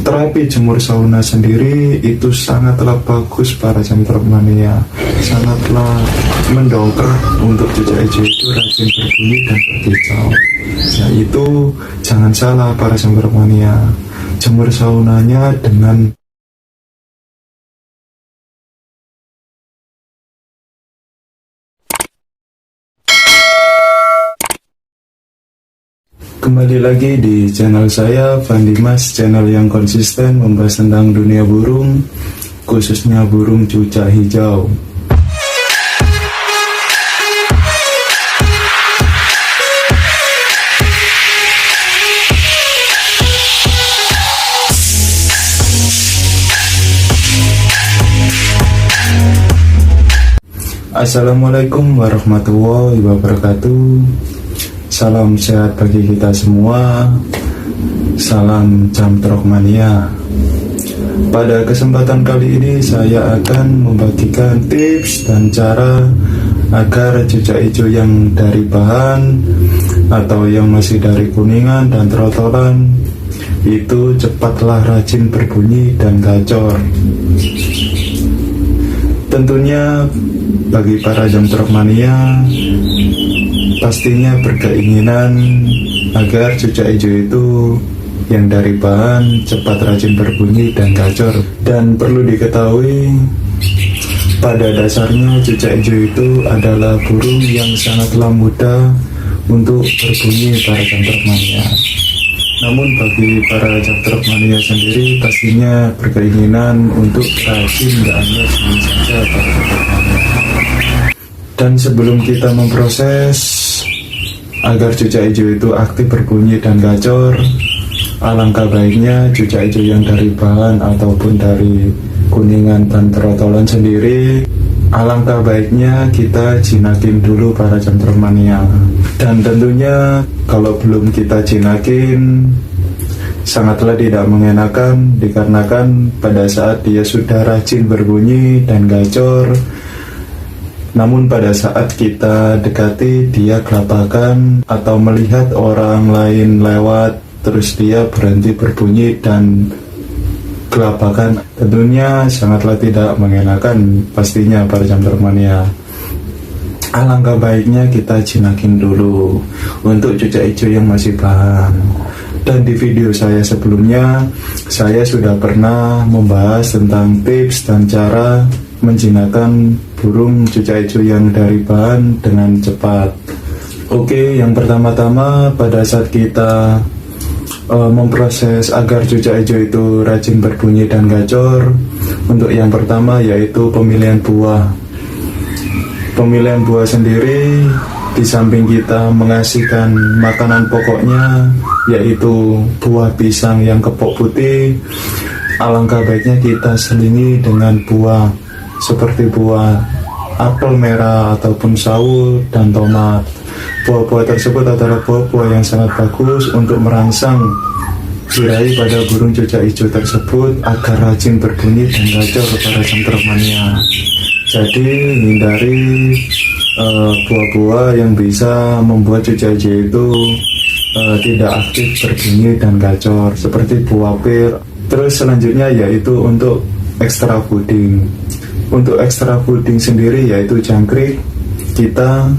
Terapi jemur sauna sendiri itu sangatlah bagus para jam-trok mania, sangatlah mendongkrak untuk cucak hijau itu rajin berbunyi dan berkicau. Ya itu jangan salah para jam-trok mania, jemur saunanya dengan kembali lagi di channel saya, Van Dimas, channel yang konsisten membahas tentang dunia burung, khususnya burung cucak hijau. Assalamualaikum warahmatullahi wabarakatuh. Salam sehat bagi kita semua. Salam jam-trok mania. Pada kesempatan kali ini saya akan membagikan tips dan cara agar cucak hijau yang dari bahan atau yang masih dari kuningan dan trotolan itu cepatlah rajin berbunyi dan gacor. Tentunya bagi para jam-trok mania pastinya berkeinginan agar cucak hijau itu yang dari bahan cepat rajin berbunyi dan gacor. Dan perlu diketahui, pada dasarnya cucak hijau itu adalah burung yang sangatlah mudah untuk berbunyi para jam-trok mania. Namun bagi para jam-trok mania sendiri pastinya berkeinginan untuk rajin dan hanya bunyi saja para jam-trok mania. Dan sebelum kita memproses agar cucak hijau itu aktif berbunyi dan gacor, alangkah baiknya cucak hijau yang dari bahan ataupun dari kuningan dan trotolan sendiri, alangkah baiknya kita jinakin dulu para jam-trok mania. Dan tentunya kalau belum kita jinakin sangatlah tidak mengenakan, dikarenakan pada saat dia sudah rajin berbunyi dan gacor, namun pada saat kita dekati dia kelabakan atau melihat orang lain lewat terus dia berhenti berbunyi dan kelabakan, tentunya sangatlah tidak mengenakan pastinya para jam-trok mania. Alangkah baiknya kita jinakin dulu untuk cucak hijau yang masih bahan. Dan di video saya sebelumnya saya sudah pernah membahas tentang tips dan cara menjinakkan burung cucak hijau yang dari bahan dengan cepat. Oke, yang pertama-tama pada saat kita memproses agar cucak hijau itu rajin berbunyi dan gacor, untuk yang pertama yaitu pemilihan buah. Pemilihan buah sendiri, di samping kita mengasihkan makanan pokoknya yaitu buah pisang yang kepok putih, alangkah baiknya kita selingi dengan buah seperti buah apel merah ataupun sawo dan tomat. Buah-buah tersebut adalah buah-buah yang sangat bagus untuk merangsang birahi pada burung cucak hijau tersebut agar rajin berbunyi dan gacor para jam-trok mania. Jadi hindari buah-buah yang bisa membuat cucak hijau itu tidak aktif berbunyi dan gacor seperti buah pir. Terus selanjutnya yaitu untuk extra fooding. Untuk extra fooding sendiri yaitu jangkrik, kita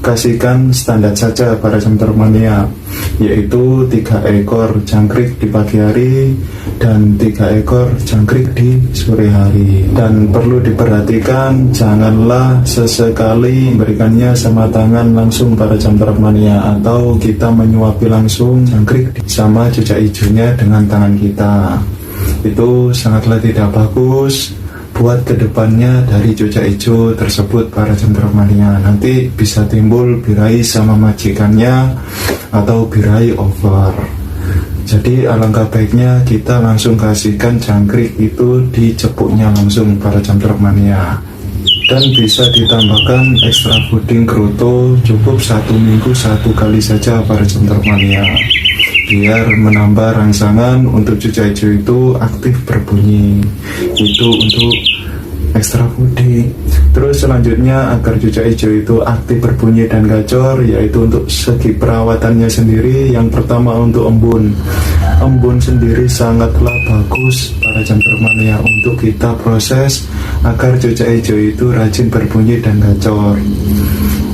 kasihkan standar saja para jam-trok mania, yaitu 3 ekor jangkrik di pagi hari dan 3 ekor jangkrik di sore hari. Dan perlu diperhatikan janganlah sesekali memberikannya sama tangan langsung para jam-trok mania, atau kita menyuapi langsung jangkrik sama cucak hijaunya dengan tangan kita. Itu sangatlah tidak bagus buat kedepannya dari cucak hijau tersebut para jam-trok mania. Nanti bisa timbul birahi sama majikannya atau birahi over. Jadi alangkah baiknya kita langsung kasihkan jangkrik itu di cepuknya langsung para jam-trok mania. Dan bisa ditambahkan extra fooding kroto cukup 1 minggu 1 kali saja para jam-trok mania, biar menambah rangsangan untuk cucak hijau itu aktif berbunyi. Itu untuk ekstra body. Terus selanjutnya agar cucak hijau itu aktif berbunyi dan gacor, yaitu untuk segi perawatannya sendiri. Yang pertama untuk embun. Embun sendiri sangatlah bagus para Gentlemania untuk kita proses agar cucak hijau itu rajin berbunyi dan gacor.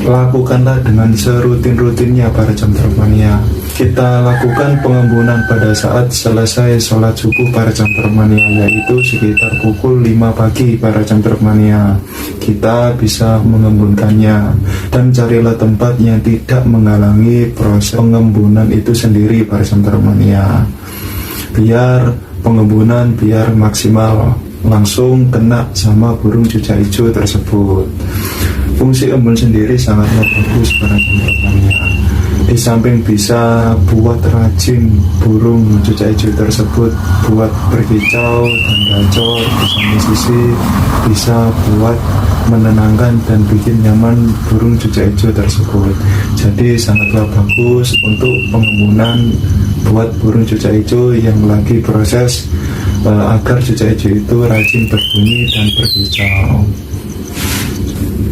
Lakukanlah dengan serutin-rutinnya para Gentlemania. Kita lakukan pengembunan pada saat selesai sholat subuh para Gentlemania, yaitu sekitar pukul 5 pagi para Gentlemania. Kita bisa mengembunkannya, dan carilah tempat yang tidak menghalangi proses pengembunan itu sendiri para Gentlemania, biar pengembunan biar maksimal langsung kena sama burung cucak hijau tersebut. Fungsi embun sendiri sangatlah bagus para Gentlemania. Di samping bisa buat rajin burung cucak hijau tersebut buat berkicau dan gacor di samping sisi, bisa buat menenangkan dan bikin nyaman burung cucak hijau tersebut. Jadi sangatlah bagus untuk pengembunan buat burung cucak hijau yang lagi proses agar cucak hijau itu rajin berbunyi dan berkicau.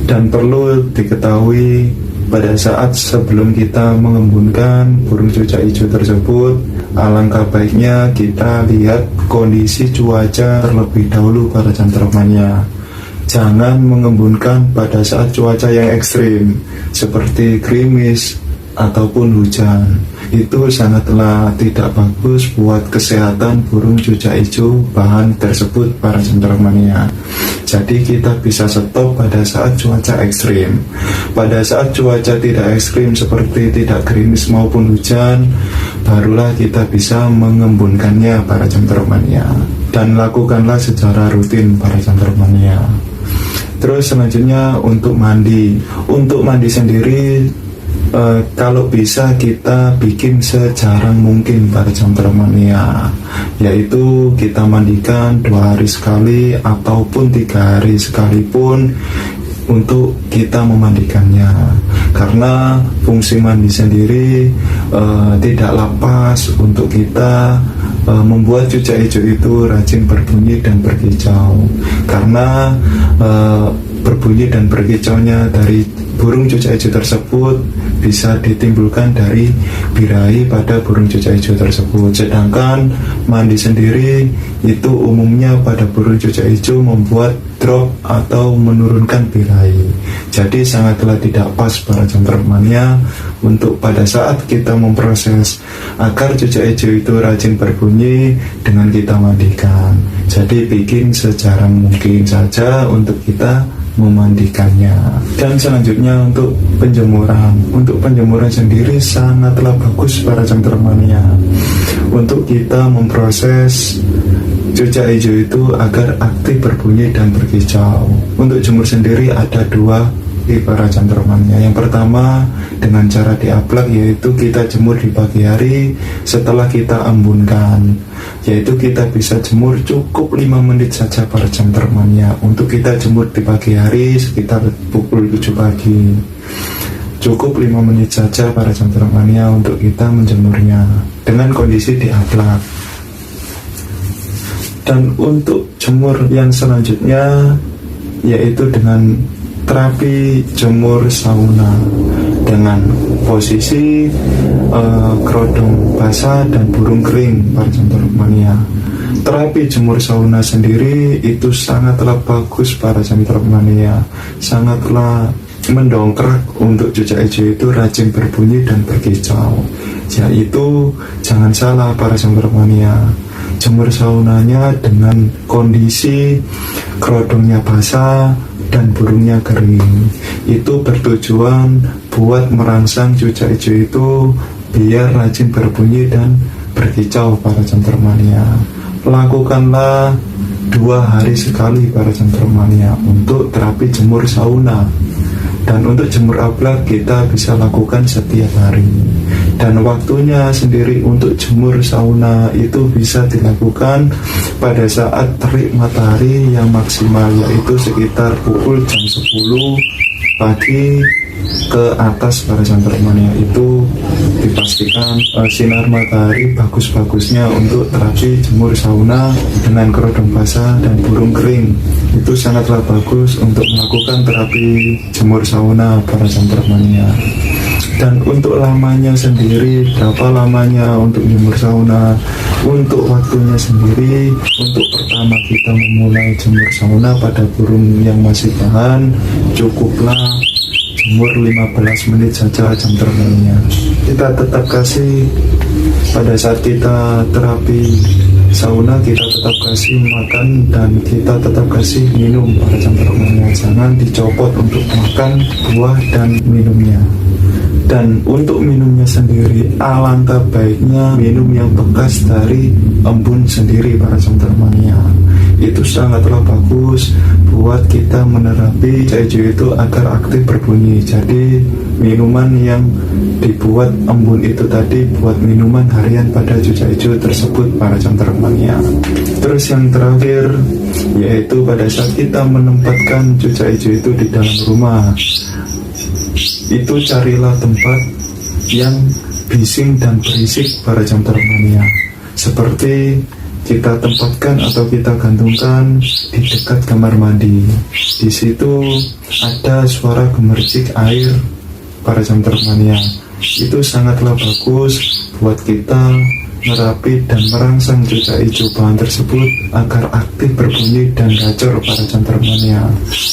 Dan perlu diketahui, pada saat sebelum kita mengembunkan burung cucak hijau tersebut, alangkah baiknya kita lihat kondisi cuaca terlebih dahulu para Gentlemania. Jangan mengembunkan pada saat cuaca yang ekstrim seperti gerimis ataupun hujan. Itu sangatlah tidak bagus buat kesehatan burung cucak hijau bahan tersebut para Gentlemania. Jadi kita bisa stop pada saat cuaca ekstrim. Pada saat cuaca tidak ekstrim seperti tidak gerimis maupun hujan, barulah kita bisa mengembunkannya para Gentlemania. Dan lakukanlah secara rutin para Gentlemania. Terus selanjutnya untuk mandi. Untuk mandi sendiri, kalau bisa kita bikin sejarang mungkin para Gentlemania, yaitu kita mandikan 2 hari sekali ataupun 3 hari sekalipun untuk kita memandikannya. Karena fungsi mandi sendiri tidaklah pas untuk kita membuat cucak hijau itu rajin berbunyi dan berkicau. Karena berbunyi dan berkicaunya dari burung cucak hijau tersebut bisa ditimbulkan dari birahi pada burung cucak hijau tersebut. Sedangkan mandi sendiri itu umumnya pada burung cucak hijau membuat drop atau menurunkan birahi. Jadi sangatlah tidak pas para Gentlemania untuk pada saat kita memproses agar cucak hijau itu rajin berbunyi dengan kita mandikan. Jadi bikin sejarang mungkin saja untuk kita memandikannya. Dan selanjutnya untuk penjemuran. Untuk penjemuran sendiri sangatlah bagus para Gentlemania untuk kita memproses cucak hijau itu agar aktif berbunyi dan berkicau. Untuk jemur sendiri ada 2 para Gentlemania. Yang pertama dengan cara diaplak, yaitu kita jemur di pagi hari setelah kita embunkan, yaitu kita bisa jemur cukup 5 menit saja para Gentlemania. Untuk kita jemur di pagi hari sekitar pukul 7 pagi, cukup 5 menit saja para Gentlemania untuk kita menjemurnya dengan kondisi diaplak. Dan untuk jemur yang selanjutnya yaitu dengan terapi jemur sauna dengan posisi kerodong basah dan burung kering para Gentlemania. Terapi jemur sauna sendiri itu sangatlah bagus para Gentlemania, sangatlah mendongkrak untuk cucak hijau itu rajin berbunyi dan berkicau. Yaitu jangan salah para Gentlemania, jemur saunanya dengan kondisi kerodongnya basah dan burungnya kering. Itu bertujuan buat merangsang cucak hijau itu biar rajin berbunyi dan berkicau para Gentlemania. Lakukanlah 2 hari sekali para Gentlemania untuk terapi jemur sauna. Dan untuk jemur aplak kita bisa lakukan setiap hari. Dan waktunya sendiri untuk jemur sauna itu bisa dilakukan pada saat terik matahari yang maksimal, yaitu sekitar pukul jam 10 pagi ke atas para Jantarmania itu dipastikan sinar matahari bagus-bagusnya untuk terapi jemur sauna dengan kerodong basah dan burung kering. Itu sangatlah bagus untuk melakukan terapi jemur sauna para Jantarmania. Dan untuk lamanya sendiri, berapa lamanya untuk jemur sauna, untuk waktunya sendiri, untuk pertama kita memulai jemur sauna pada burung yang masih bahan, cukuplah jemur 15 menit saja Jantarmania. Kita tetap kasih, pada saat kita terapi sauna, kita tetap kasih makan dan kita tetap kasih minum para Jantarmania. Jangan dicopot untuk makan buah dan minumnya. Dan untuk minumnya sendiri, alangkah baiknya minum yang bekas dari embun sendiri para Jantarmania. Itu sangatlah bagus buat kita menerapi cucak hijau itu agar aktif berbunyi. Jadi minuman yang dibuat embun itu tadi buat minuman harian pada cucak hijau tersebut para Jantarmania. Terus yang terakhir, yaitu pada saat kita menempatkan cucak hijau itu di dalam rumah, itu carilah tempat yang bising dan berisik para Jantarmania. Seperti kita tempatkan atau kita gantungkan di dekat kamar mandi. Di situ ada suara gemercik air para Jantarmania. Itu sangatlah bagus buat kita merapi dan merangsang cucak hijau bahan tersebut agar aktif berbunyi dan gacor para Jantarmania.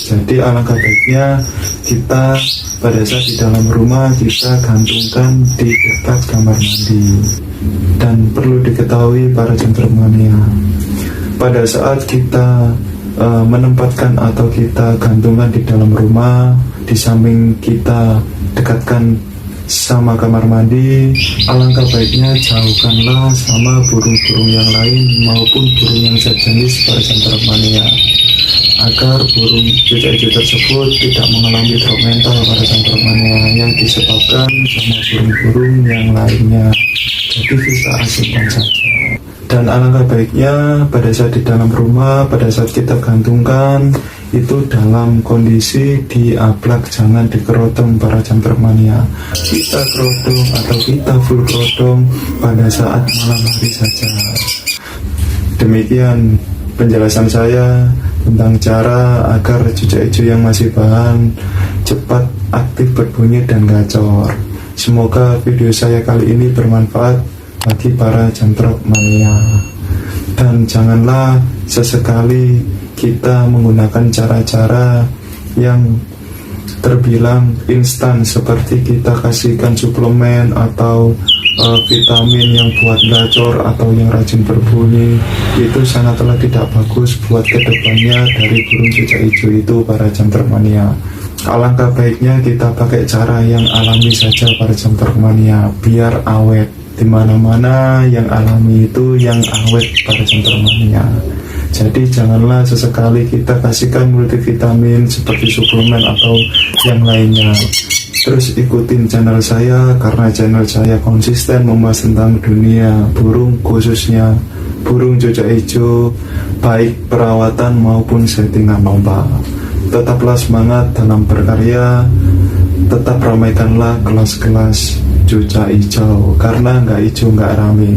Jadi alangkah baiknya kita pada saat di dalam rumah kita gantungkan di dekat kamar mandi. Dan perlu diketahui para Jantarmania, pada saat kita menempatkan atau kita gantungkan di dalam rumah, di samping kita dekatkan sama kamar mandi, alangkah baiknya jauhkanlah sama burung-burung yang lain maupun burung yang sejenis para Jantarmania, agar burung cucak hijau tersebut tidak mengalami drop mental para Jantarmania yang disebabkan sama burung-burung yang lainnya. Jadi kita asingkan saja. Dan alangkah baiknya pada saat di dalam rumah, pada saat kita gantungkan itu dalam kondisi diablak, jangan dikerotong para Jantarmania. Kita kerotong atau kita full kerotong pada saat malam hari saja. Demikian penjelasan saya tentang cara agar cucak hijau yang masih bahan cepat aktif berbunyi dan gacor. Semoga video saya kali ini bermanfaat bagi para Jantarmania. Dan janganlah sesekali kita menggunakan cara-cara yang terbilang instan, seperti kita kasihkan suplemen atau vitamin yang buat gacor atau yang rajin berbunyi. Itu sangatlah tidak bagus buat kedepannya dari burung cucak hijau itu para Jantarmania. Alangkah baiknya kita pakai cara yang alami saja para Jantarmania, biar awet. Dimana-mana yang alami itu yang awet para Jantarmania. Jadi janganlah sesekali kita kasihkan multivitamin seperti suplemen atau yang lainnya. Terus ikutin channel saya, karena channel saya konsisten membahas tentang dunia burung, khususnya burung cucak hijau, baik perawatan maupun settingan lomba. Tetaplah semangat dalam berkarya, tetap ramaikanlah kelas-kelas cucak hijau, karena nggak hijau nggak rame.